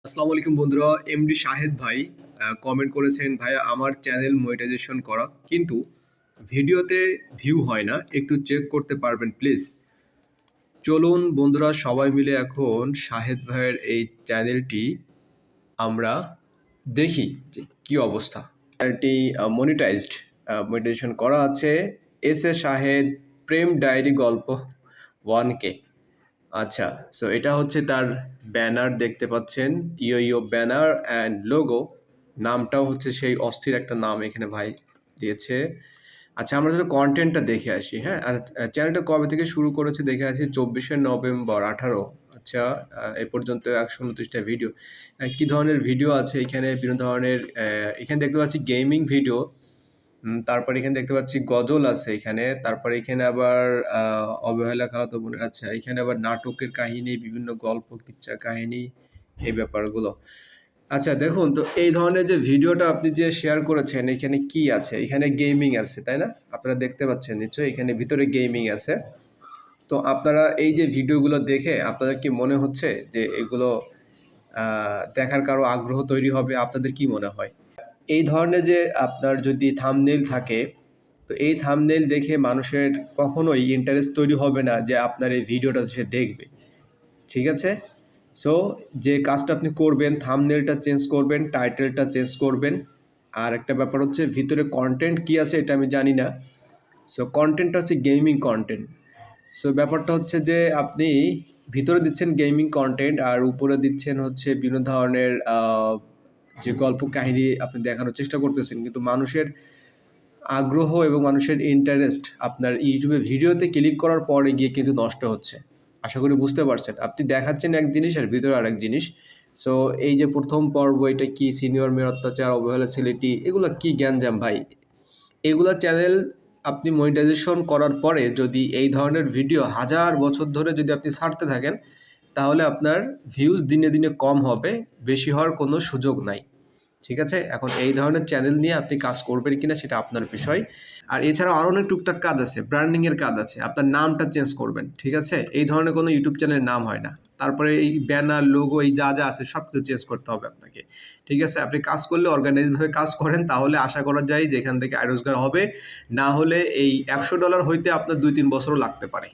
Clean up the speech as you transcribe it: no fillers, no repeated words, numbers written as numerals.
আসসালামু আলাইকুম বন্ধুরা। এমডি শাহেদ ভাই কমেন্ট করেছেন, ভাইয়া আমার চ্যানেল মনিটাইজেশন করা, কিন্তু ভিডিওতে ভিউ হয় না, একটু চেক করতে পারবেন প্লিজ। চলুন বন্ধুরা সবাই মিলে এখন শাহেদ ভাইয়ের এই চ্যানেলটি আমরা দেখি যে কী অবস্থা। চ্যানেলটি মনিটাইজেশন করা আছে, এস এ শাহেদ প্রেম ডায়েরি গল্প 1K। আচ্ছা, সো এটা হচ্ছে তার ব্যানার, দেখতে পাচ্ছেন, ইয়ো ইয়ো ব্যানার অ্যান্ড লোগো। নামটাও হচ্ছে সেই অস্থির একটা নাম এখানে ভাই দিয়েছে। আচ্ছা, আমরা যদি কন্টেন্টটা দেখে আসি। হ্যাঁ, আর চ্যানেলটা কবে থেকে শুরু করেছে দেখে আসি, 24শে নভেম্বর 18। আচ্ছা, এ পর্যন্ত 129টা ভিডিও। কী ধরনের ভিডিও আছে এখানে? বিভিন্ন ধরনের, এখানে দেখতে পাচ্ছি গেমিং ভিডিও, তারপরে এখানে দেখতে পাচ্ছি গজল আছে এখানে, তারপরে এখানে আবার অবহেলা খালাতো বোনের। আচ্ছা, এখানে আবার নাটকের কাহিনী, বিভিন্ন গল্প কিচ্ছা কাহিনী, এই ব্যাপারগুলো। আচ্ছা দেখুন তো, এই ধরনের যে ভিডিওটা আপনি যে শেয়ার করেছেন, এখানে কি আছে? এখানে গেমিং আছে, তাই না? আপনারা দেখতে পাচ্ছেন নিশ্চয়ই, এখানে ভিতরে গেমিং আছে। তো আপনারা এই যে ভিডিওগুলো দেখে আপনাদের কি মনে হচ্ছে যে এগুলো দেখার কারো আগ্রহ তৈরি হবে? আপনাদের কি মনে হয়? এই ধরনের যে আপনার যদি থাম্বনেইল থাকে, তো এই থাম্বনেইল দেখে মানুষের কখনোই ইন্টারেস্ট তৈরি হবে না যে আপনার এই ভিডিওটা সে দেখবে। ঠিক আছে? সো যে কাজটা আপনি করবেন, থাম্বনেইলটা চেঞ্জ করবেন, টাইটেলটা চেঞ্জ করবেন। আর একটা ব্যাপার হচ্ছে, ভিতরে কন্টেন্ট কী আছে এটা আমি জানি না। সো কন্টেন্টটা হচ্ছে গেমিং কন্টেন্ট। সো ব্যাপারটা হচ্ছে যে আপনি ভিতরে দিচ্ছেন গেমিং কন্টেন্ট আর উপরে দিচ্ছেন হচ্ছে বিভিন্ন ধরনের যে গল্প কাহিনী আপনি দেখানোর চেষ্টা করতেছেন, কিন্তু মানুষের আগ্রহ এবং মানুষের ইন্টারেস্ট আপনার ইউটিউবে ভিডিওতে ক্লিক করার পরে গিয়ে কিন্তু নষ্ট হচ্ছে। আশা করি বুঝতে পারছেন। আপনি দেখাচ্ছেন এক জিনিস আর ভিতরে আরেক জিনিস। সো এই যে প্রথম পর্ব, এটা কি সিনিয়র মেয়ের অত্যাচার, অবহেলা ছেলেটি, এগুলো কি গ্যাঞ্জাম ভাই? এগুলা চ্যানেল আপনি মনিটাইজেশন করার পরে যদি এই ধরনের ভিডিও হাজার বছর ধরে যদি আপনি ছাড়তে থাকেন, তাহলে আপনার ভিউজ দিনে দিনে কম হবে, বেশি হওয়ার কোনো সুযোগ নাই। ঠিক আছে? এখন এই ধরনের চ্যানেল নিয়ে আপনি কাজ করবেন কিনা সেটা আপনার বিষয়। আর এছাড়াও আরও অনেক টুকটাক কাজ আছে, ব্র্যান্ডিংয়ের কাজ আছে। আপনার নামটা চেঞ্জ করবেন, ঠিক আছে? এই ধরনের কোনো ইউটিউব চ্যানেলের নাম হয় না। তারপরে এই ব্যানার, লোগো, এই যা যা আছে সব কিছু চেঞ্জ করতে হবে আপনাকে। ঠিক আছে? আপনি কাজ করলে অর্গানাইজভাবে কাজ করেন, তাহলে আশা করা যায় যে এখান থেকে আয় রোজগার হবে। না হলে এই $100 হইতে আপনার 2-3 বছরও লাগতে পারে।